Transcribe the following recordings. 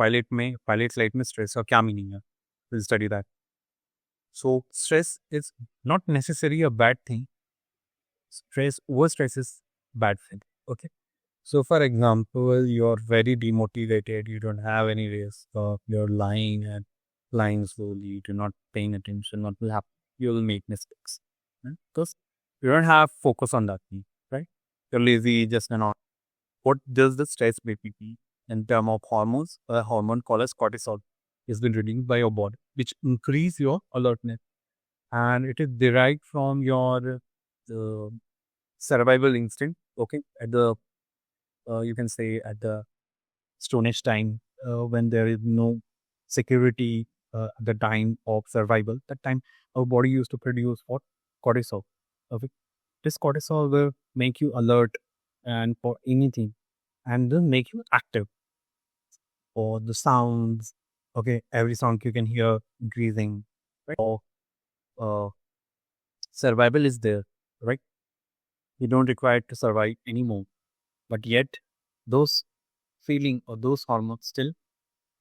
Pilot life में stress का क्या मीनिंग है, we'll study that. So stress is not necessarily a bad thing. Overstress is bad thing. Okay. So for example, you're very demotivated, you don't have any risk, you're lying slowly, you're not paying attention, what will happen? You'll make mistakes. Right? Because you don't have focus on that thing, right? You're lazy, just not. What does the stress basically in terms of hormones? A hormone called as cortisol is been released by your body, which increase your alertness, and it is derived from your survival instinct. Okay, at the you can say at the Stone Age time, when there is no security at the time of survival, that time our body used to produce what? Cortisol. Okay. This cortisol will make you alert and for anything, and will make you active for the sounds. Okay, every sound you can hear increasing, right? Or uh, survival is there, right? You don't require to survive anymore, but yet those feeling or those hormones still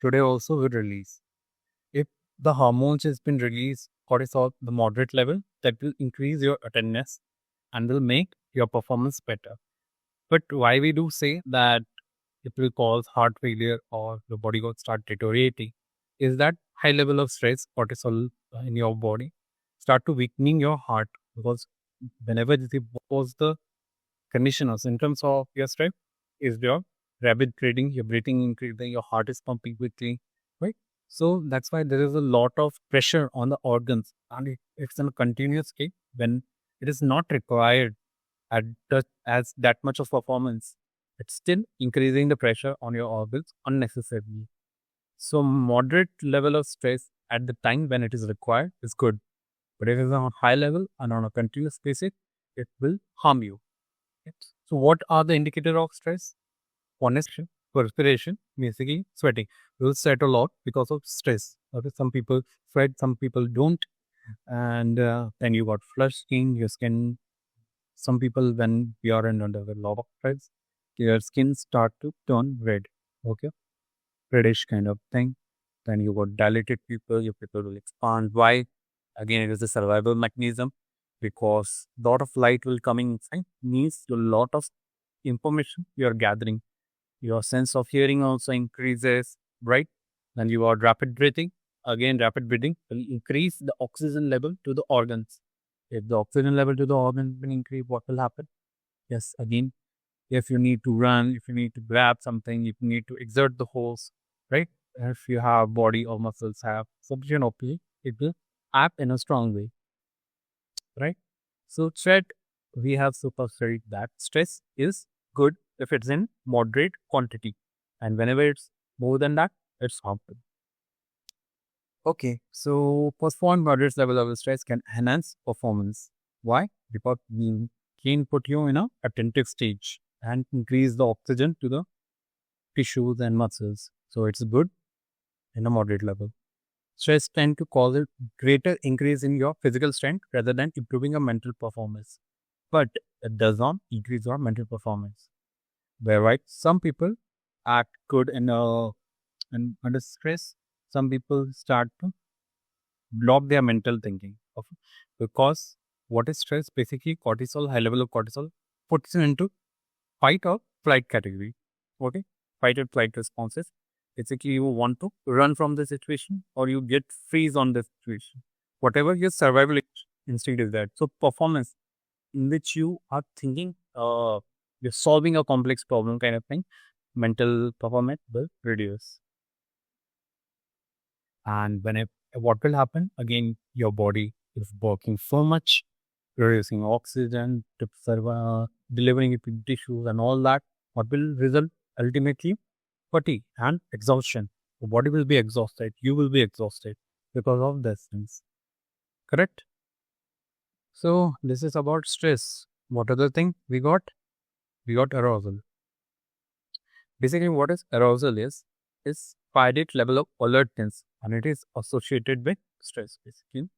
today also will release. If the hormones has been released, cortisol, the moderate level, that will increase your attentiveness and will make your performance better. But why we do say that it will cause heart failure or the body will start deteriorating is that high level of stress, cortisol in your body start to weakening your heart, because whenever this was the condition or symptoms of your stress is your rapid breathing, your breathing increasing, your heart is pumping quickly, right? So that's why there is a lot of pressure on the organs, and it's in a continuous state when it is not required as that much of performance. It's still increasing the pressure on your organs unnecessarily. So moderate level of stress at the time when it is required is good, but if it is on a high level and on a continuous basis, it will harm you. Okay. So what are the indicator of stress? One is perspiration, basically sweating. You will sweat a lot because of stress. Okay. Some people sweat, some people don't, and then you got flushed skin. Your skin. Some people, when we are under a lot of stress, your skin start to turn red. Okay, reddish kind of thing. Then you got dilated pupil. Your pupil will expand. Why? Again, it is a survival mechanism, because lot of light will coming inside means a lot of information you are gathering. Your sense of hearing also increases, right? Then you got rapid breathing. Again, rapid breathing will increase the oxygen level to the organs. If the oxygen level to the organs will increase, what will happen? Yes, again, if you need to run, if you need to grab something, if you need to exert the force, right? If you have body or muscles have sufficient oxygen, it will act in a strong way, right? So threat, we have superstudied that stress is good if it's in moderate quantity, and whenever it's more than that, it's harmful. Okay, so postponed moderate level of stress can enhance performance. Why? Because we can put you in a attentive stage and increase the oxygen to the tissues and muscles. So it's good in a moderate level. Stress tend to cause a greater increase in your physical strength rather than improving your mental performance. But it does not increase your mental performance. Where right, some people act good in under stress. Some people start to block their mental thinking. Okay? Because what is stress? Basically, cortisol, high level of cortisol, puts you into fight or flight category. Okay, fight or flight responses. Basically, you want to run from the situation or you get freeze on the situation. Whatever your survival instinct is that. So performance in which you are thinking, you're solving a complex problem kind of thing, mental performance will reduce. And what will happen? Again, your body is working so much, producing oxygen, delivering it to tissues and all that. What will result ultimately? Fatigue and exhaustion. The body will be exhausted. You will be exhausted because of this things. Correct? So this is about stress. What other thing we got? We got arousal. Basically, what is arousal is pilot level of alertness, and it is associated with stress, basically,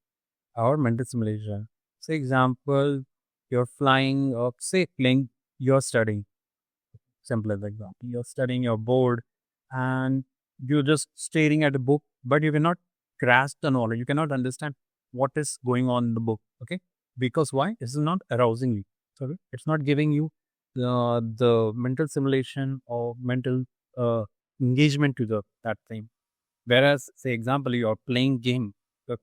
or mental stimulation. Say example, you're flying or say playing, you're studying. Simple as example, you're studying, you're bored, and You're just staring at a book, but you cannot grasp the knowledge. You cannot understand what is going on in the book. Okay, because why? This is not arousing you. So it's not giving you the mental simulation or mental uh, engagement to the that thing. Whereas, say example, you're playing game, uh,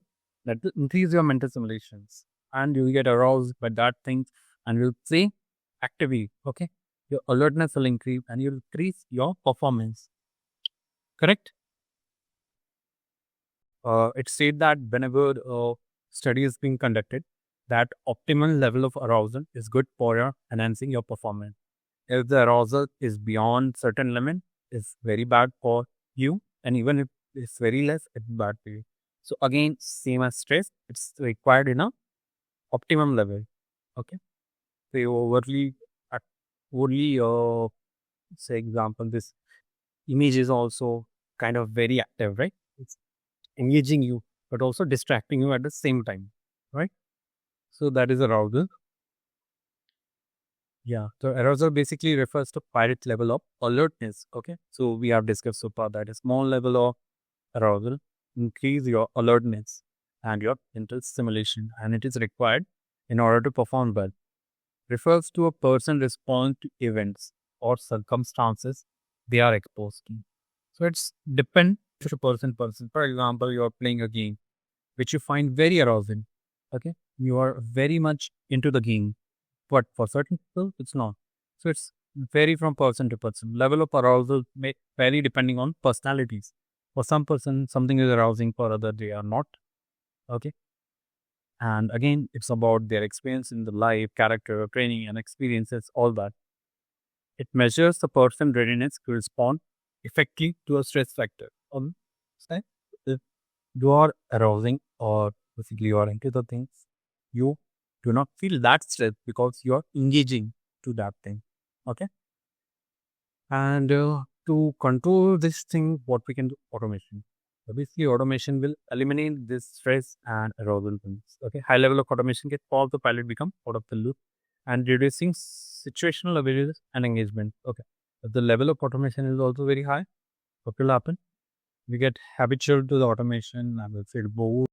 that will increase your mental simulations, and you get aroused by that thing, and will say actively. Okay, your alertness will increase, and you'll increase your performance. Correct. It said that whenever study is being conducted, that optimal level of arousal is good for your enhancing your performance. If the arousal is beyond certain limit, it's very bad for you, and even if it's very less, it's bad for you. So again, same as stress, it's required in a optimum level. Okay, so you overly say example, this image is also kind of very active, right? It's engaging you, but also distracting you at the same time, right? So that is arousal. Yeah. So arousal basically refers to pilot level of alertness. Okay. So we have discussed so far that a small level of arousal increase your alertness and your mental stimulation, and it is required in order to perform well. Refers to a person respond to events or circumstances they are exposed to. So it's depend to person. For example, you are playing a game which you find very arousing. Okay, you are very much into the game, but for certain people, it's not. So it's vary from person to person. Level of arousal may vary depending on personalities. For some person, something is arousing; for other, they are not. Okay, and again, it's about their experience in the life, character, training, and experiences. All that it measures the person readiness to respond effectively to a stress factor. Say, if you are arousing or basically you are into the things, you do not feel that stress because you are engaging to that thing. Okay. And to control this thing, what we can do? Automation. So basically, automation will eliminate this stress and arousal things. Okay. High level of automation can cause the pilot become out of the loop and reducing situational awareness and engagement. Okay. If the level of automation is also very high, what will happen? We get habitual to the automation. I will feel bored.